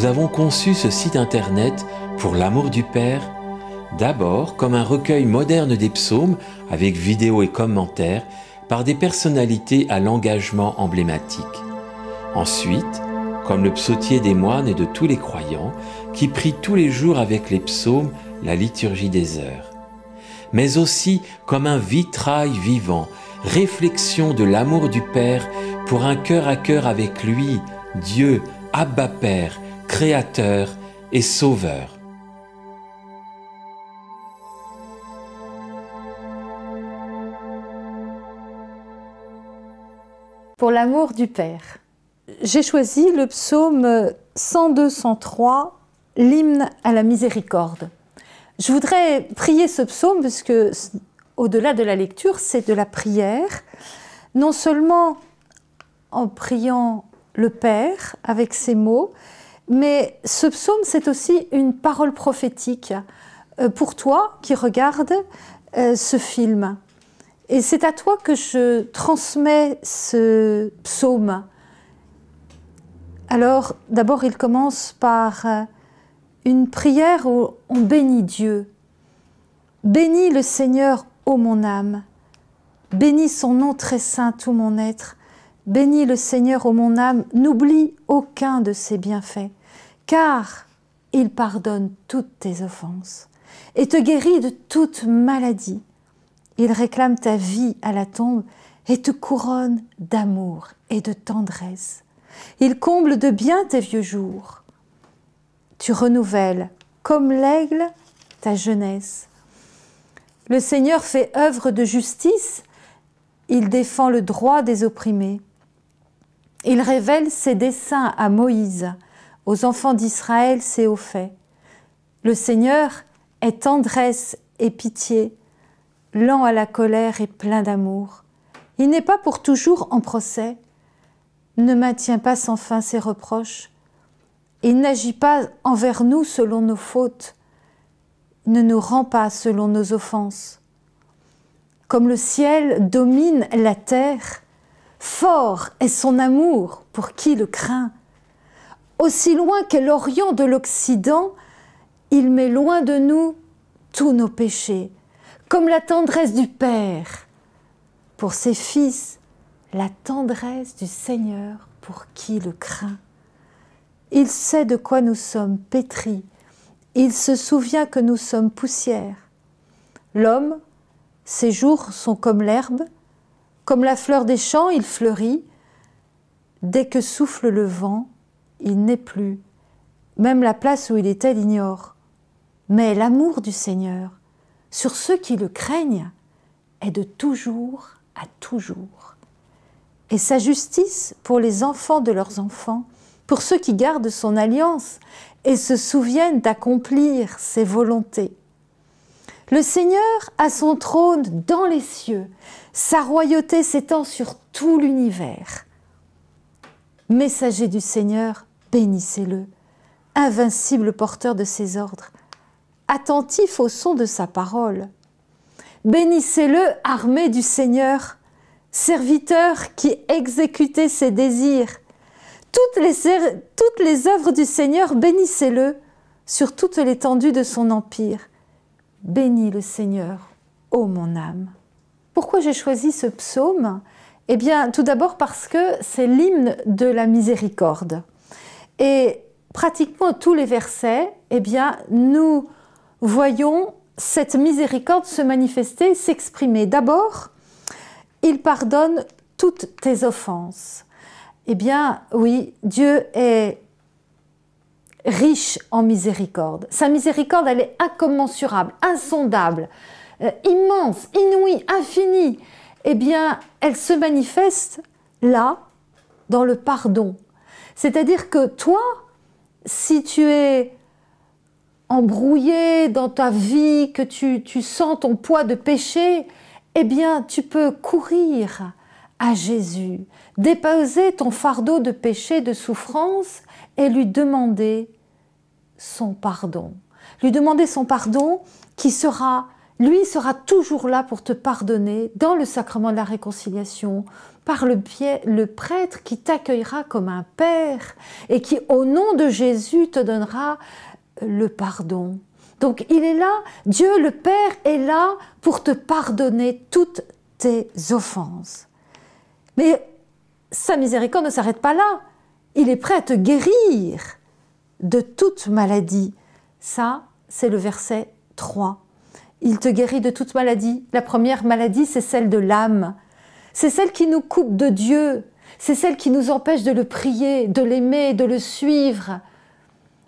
nous avons conçu ce site internet pour l'amour du Père, d'abord comme un recueil moderne des psaumes avec vidéos et commentaires par des personnalités à l'engagement emblématique. Ensuite, comme le psautier des moines et de tous les croyants qui prient tous les jours avec les psaumes la liturgie des heures. Mais aussi comme un vitrail vivant, réflexion de l'amour du Père pour un cœur à cœur avec lui, Dieu, Abba Père, Créateur et Sauveur. Pour l'amour du Père. J'ai choisi le psaume 102-103, l'hymne à la miséricorde. Je voudrais prier ce psaume parce que, au-delà de la lecture, c'est de la prière, non seulement en priant le Père avec ses mots, mais ce psaume, c'est aussi une parole prophétique pour toi qui regardes ce film. Et c'est à toi que je transmets ce psaume. Alors, d'abord, il commence par une prière où on bénit Dieu. Bénis le Seigneur, ô mon âme. Bénis son nom très saint, tout mon être. Bénis le Seigneur, ô mon âme. N'oublie aucun de ses bienfaits, car il pardonne toutes tes offenses et te guérit de toute maladie. Il réclame ta vie à la tombe et te couronne d'amour et de tendresse. Il comble de bien tes vieux jours. Tu renouvelles, comme l'aigle, ta jeunesse. Le Seigneur fait œuvre de justice, il défend le droit des opprimés. Il révèle ses desseins à Moïse, aux enfants d'Israël ses hauts faits. Le Seigneur est tendresse et pitié, lent à la colère et plein d'amour. Il n'est pas pour toujours en procès, ne maintient pas sans fin ses reproches. Il n'agit pas envers nous selon nos fautes, ne nous rend pas selon nos offenses. Comme le ciel domine la terre, fort est son amour pour qui le craint. Aussi loin qu'est l'Orient de l'Occident, il met loin de nous tous nos péchés. Comme la tendresse du Père pour ses fils, la tendresse du Seigneur pour qui le craint. Il sait de quoi nous sommes pétris, il se souvient que nous sommes poussière. L'homme, ses jours sont comme l'herbe, comme la fleur des champs, il fleurit. Dès que souffle le vent, il n'est plus. Même la place où il était l'ignore. Mais l'amour du Seigneur, sur ceux qui le craignent, est de toujours à toujours. Et sa justice pour les enfants de leurs enfants, pour ceux qui gardent son alliance et se souviennent d'accomplir ses volontés. Le Seigneur a son trône dans les cieux, sa royauté s'étend sur tout l'univers. Messager du Seigneur, bénissez-le, invincible porteur de ses ordres, attentif au son de sa parole. Bénissez-le, armée du Seigneur, serviteur qui exécutait ses désirs. Toutes les œuvres du Seigneur, bénissez-le sur toute l'étendue de son empire. Bénis le Seigneur, ô mon âme. Pourquoi j'ai choisi ce psaume? Eh bien, tout d'abord parce que c'est l'hymne de la miséricorde. Et pratiquement tous les versets, eh bien, nous voyons cette miséricorde se manifester, s'exprimer. D'abord, il pardonne toutes tes offenses. Eh bien, oui, Dieu est riche en miséricorde. Sa miséricorde, elle est incommensurable, insondable, immense, inouïe, infinie. Eh bien, elle se manifeste là, dans le pardon. C'est-à-dire que toi, si tu es embrouillé dans ta vie, que tu sens ton poids de péché, eh bien, tu peux courir à Jésus, déposer ton fardeau de péché, de souffrance et lui demander son pardon. Lui demander son pardon qui sera lui sera toujours là pour te pardonner dans le sacrement de la réconciliation, par le prêtre qui t'accueillera comme un père et qui, au nom de Jésus, te donnera le pardon. Donc il est là, Dieu le Père est là pour te pardonner toutes tes offenses. Mais sa miséricorde ne s'arrête pas là. Il est prêt à te guérir de toute maladie. Ça, c'est le verset 3. Il te guérit de toute maladie. La première maladie, c'est celle de l'âme. C'est celle qui nous coupe de Dieu. C'est celle qui nous empêche de le prier, de l'aimer, de le suivre.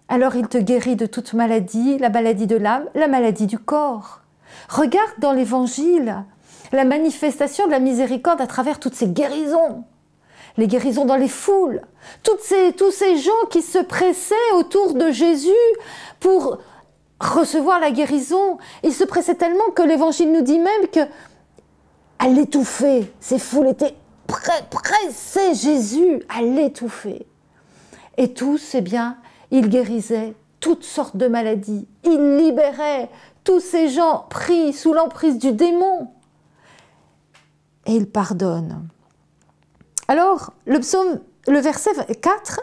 Alors il te guérit de toute maladie, la maladie de l'âme, la maladie du corps. Regarde dans l'Évangile la manifestation de la miséricorde à travers toutes ces guérisons. Les guérisons dans les foules, tous ces gens qui se pressaient autour de Jésus pour recevoir la guérison. Ils se pressaient tellement que l'Évangile nous dit même qu'à l'étouffer, ces foules étaient pressées Jésus à l'étouffer. Et tous, eh bien, il guérissait toutes sortes de maladies. Il libérait tous ces gens pris sous l'emprise du démon. Et il pardonne. Alors, le verset 4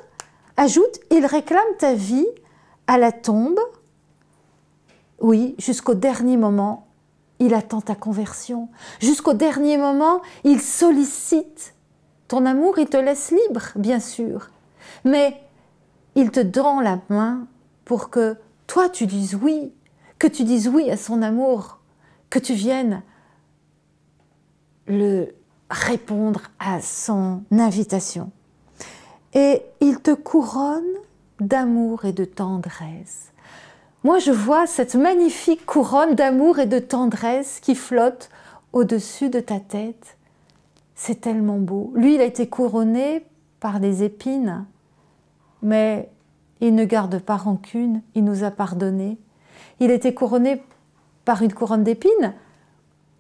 ajoute « Il réclame ta vie à la tombe. » Oui, jusqu'au dernier moment, il attend ta conversion. Jusqu'au dernier moment, il sollicite ton amour, il te laisse libre, bien sûr. Mais il te tend la main pour que toi, tu dises oui, que tu dises oui à son amour, que tu viennes le répondre à son invitation. Et il te couronne d'amour et de tendresse. Moi, je vois cette magnifique couronne d'amour et de tendresse qui flotte au-dessus de ta tête. C'est tellement beau. Lui, il a été couronné par des épines, mais il ne garde pas rancune, il nous a pardonné. Il a été couronné par une couronne d'épines,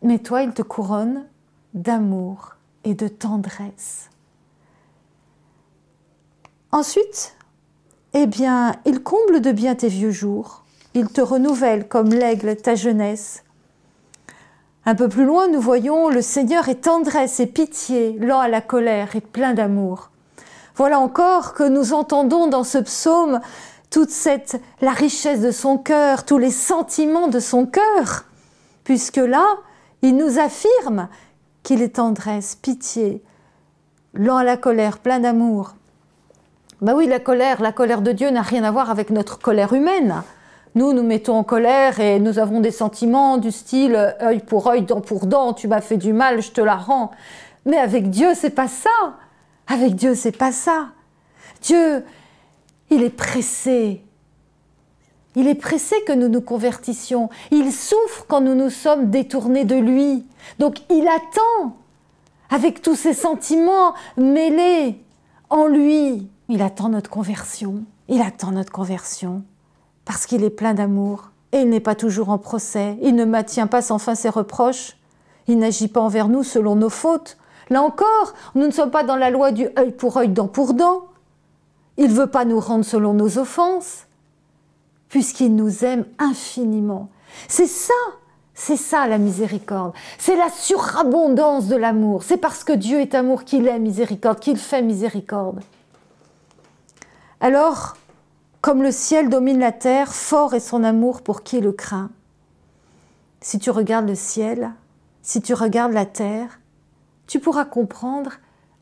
mais toi, il te couronne d'amour et de tendresse. Ensuite, eh bien, il comble de bien tes vieux jours. Il te renouvelle comme l'aigle ta jeunesse. Un peu plus loin, nous voyons le Seigneur est tendresse et pitié, lent à la colère et plein d'amour. Voilà encore que nous entendons dans ce psaume la richesse de son cœur, tous les sentiments de son cœur, puisque là, il nous affirme qu'il est tendresse, pitié, lent à la colère, plein d'amour. Ben oui, la colère de Dieu n'a rien à voir avec notre colère humaine. Nous mettons en colère et nous avons des sentiments du style œil pour œil, dent pour dent, tu m'as fait du mal, je te la rends. Mais avec Dieu, c'est pas ça. Avec Dieu, c'est pas ça. Dieu, il est pressé. Il est pressé que nous nous convertissions. Il souffre quand nous nous sommes détournés de lui. Donc il attend, avec tous ses sentiments mêlés en lui. Il attend notre conversion. Il attend notre conversion. Parce qu'il est plein d'amour. Et il n'est pas toujours en procès. Il ne maintient pas sans fin ses reproches. Il n'agit pas envers nous selon nos fautes. Là encore, nous ne sommes pas dans la loi du œil pour œil, dent pour dent. Il ne veut pas nous rendre selon nos offenses, puisqu'il nous aime infiniment. C'est ça la miséricorde. C'est la surabondance de l'amour. C'est parce que Dieu est amour qu'il est miséricorde, qu'il fait miséricorde. Alors, comme le ciel domine la terre, fort est son amour pour qui le craint. Si tu regardes le ciel, si tu regardes la terre, tu pourras comprendre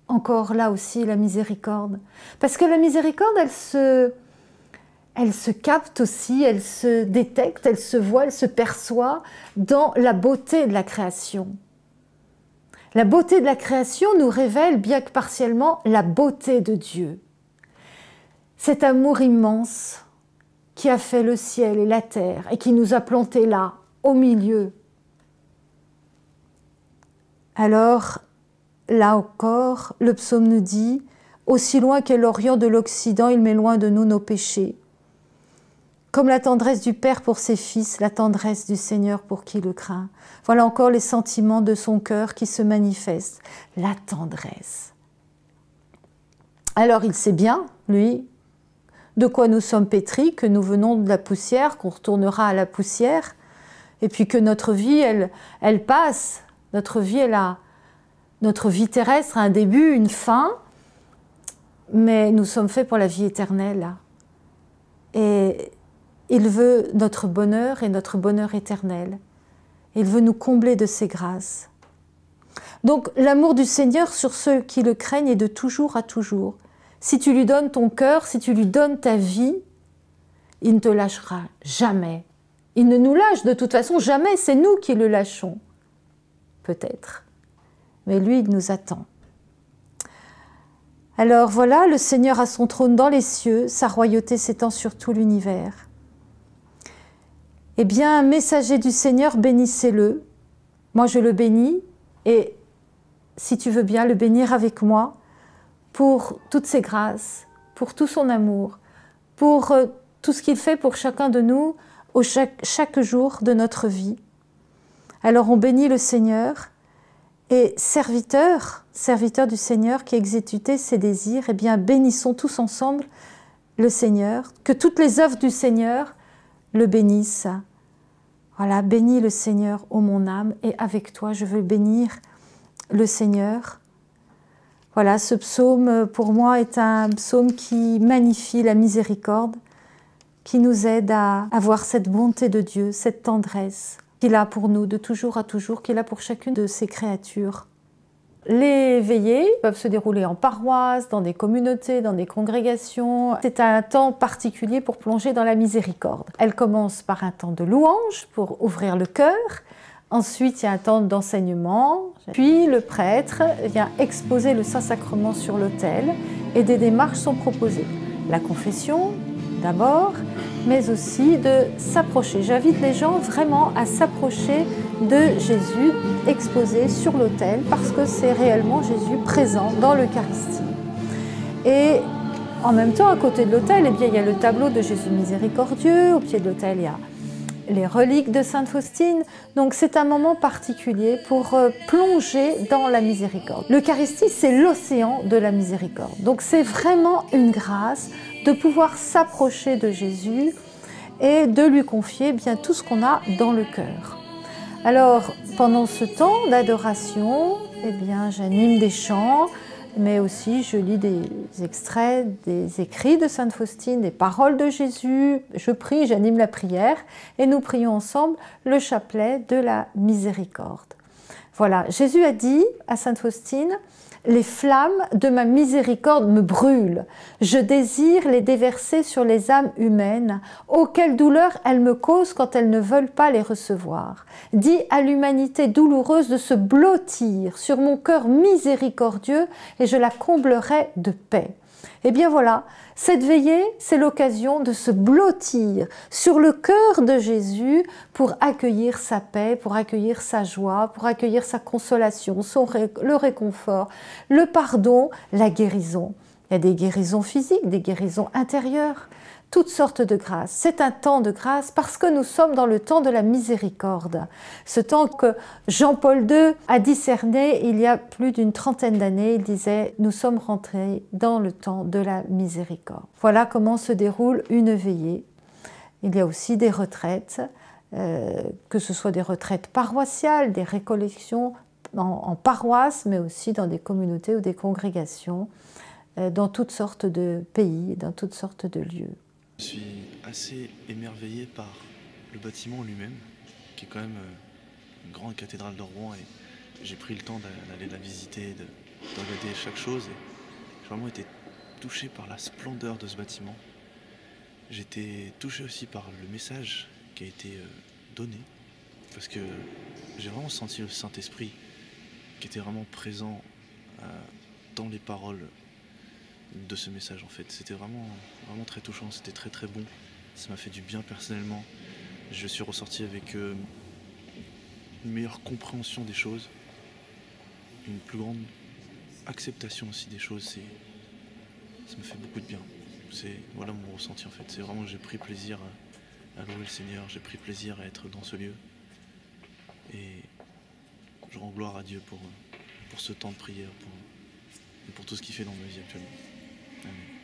encore là aussi la miséricorde. Parce que la miséricorde, elle se capte aussi, elle se détecte, elle se voit, elle se perçoit dans la beauté de la création. La beauté de la création nous révèle, bien que partiellement, la beauté de Dieu. Cet amour immense qui a fait le ciel et la terre et qui nous a plantés là, au milieu. Alors, là encore, le psaume nous dit « Aussi loin qu'est l'Orient de l'Occident, il met loin de nous nos péchés. Comme la tendresse du Père pour ses fils, la tendresse du Seigneur pour qui le craint. » Voilà encore les sentiments de son cœur qui se manifestent. La tendresse. Alors il sait bien, lui, de quoi nous sommes pétris, que nous venons de la poussière, qu'on retournera à la poussière. Et puis que notre vie, elle passe. Notre vie terrestre a un début, une fin, mais nous sommes faits pour la vie éternelle. Et il veut notre bonheur et notre bonheur éternel. Il veut nous combler de ses grâces. Donc l'amour du Seigneur sur ceux qui le craignent est de toujours à toujours. Si tu lui donnes ton cœur, si tu lui donnes ta vie, il ne te lâchera jamais. Il ne nous lâche de toute façon jamais, c'est nous qui le lâchons. Peut-être. Mais lui, il nous attend. Alors voilà, le Seigneur a son trône dans les cieux, sa royauté s'étend sur tout l'univers. Eh bien, messager du Seigneur, bénissez-le. Moi, je le bénis, et si tu veux bien le bénir avec moi, pour toutes ses grâces, pour tout son amour, pour tout ce qu'il fait pour chacun de nous, chaque jour de notre vie. Alors on bénit le Seigneur, et serviteur du Seigneur qui exécutait ses désirs, eh bien bénissons tous ensemble le Seigneur, que toutes les œuvres du Seigneur le bénissent. Voilà, bénis le Seigneur, ô mon âme, et avec toi je veux bénir le Seigneur. Voilà, ce psaume pour moi est un psaume qui magnifie la miséricorde, qui nous aide à avoir cette bonté de Dieu, cette tendresse qu'il a pour nous de toujours à toujours, qu'il a pour chacune de ses créatures. Les veillées peuvent se dérouler en paroisse, dans des communautés, dans des congrégations. C'est un temps particulier pour plonger dans la miséricorde. Elle commence par un temps de louange pour ouvrir le cœur. Ensuite, il y a un temps d'enseignement. Puis le prêtre vient exposer le Saint-Sacrement sur l'autel et des démarches sont proposées. La confession d'abord, mais aussi de s'approcher. J'invite les gens vraiment à s'approcher de Jésus exposé sur l'autel parce que c'est réellement Jésus présent dans l'Eucharistie. Et en même temps, à côté de l'autel, eh bien, il y a le tableau de Jésus miséricordieux. Au pied de l'autel, il y a les reliques de Sainte Faustine. Donc c'est un moment particulier pour plonger dans la miséricorde. L'Eucharistie, c'est l'océan de la miséricorde. Donc c'est vraiment une grâce de pouvoir s'approcher de Jésus et de lui confier bien tout ce qu'on a dans le cœur. Alors, pendant ce temps d'adoration, eh bien, j'anime des chants, mais aussi je lis des extraits, des écrits de Sainte Faustine, des paroles de Jésus. Je prie, j'anime la prière et nous prions ensemble le chapelet de la miséricorde. Voilà, Jésus a dit à Sainte Faustine: « Les flammes de ma miséricorde me brûlent. Je désire les déverser sur les âmes humaines. Oh, quelle douleur elles me causent quand elles ne veulent pas les recevoir. Dis à l'humanité douloureuse de se blottir sur mon cœur miséricordieux et je la comblerai de paix. » Eh bien voilà, cette veillée, c'est l'occasion de se blottir sur le cœur de Jésus pour accueillir sa paix, pour accueillir sa joie, pour accueillir sa consolation, le réconfort, le pardon, la guérison. Il y a des guérisons physiques, des guérisons intérieures, toutes sortes de grâces. C'est un temps de grâce parce que nous sommes dans le temps de la miséricorde. Ce temps que Jean-Paul II a discerné il y a plus d'une trentaine d'années. Il disait: nous sommes rentrés dans le temps de la miséricorde. Voilà comment se déroule une veillée. Il y a aussi des retraites, que ce soit des retraites paroissiales, des récollections en paroisse, mais aussi dans des communautés ou des congrégations, dans toutes sortes de pays, dans toutes sortes de lieux. Je suis assez émerveillé par le bâtiment lui-même, qui est quand même une grande cathédrale de Rouen, et j'ai pris le temps d'aller la visiter, de regarder chaque chose, et j'ai vraiment été touché par la splendeur de ce bâtiment. J'ai été touché aussi par le message qui a été donné, parce que j'ai vraiment senti le Saint-Esprit qui était vraiment présent dans les paroles de ce message en fait. C'était vraiment très touchant, c'était très très bon. Ça m'a fait du bien personnellement. Je suis ressorti avec une meilleure compréhension des choses, une plus grande acceptation aussi des choses. Ça me fait beaucoup de bien. Voilà mon ressenti en fait. C'est vraiment que j'ai pris plaisir à louer le Seigneur, j'ai pris plaisir à être dans ce lieu. Et je rends gloire à Dieu pour ce temps de prière, pour tout ce qu'il fait dans ma vie actuellement. Amen.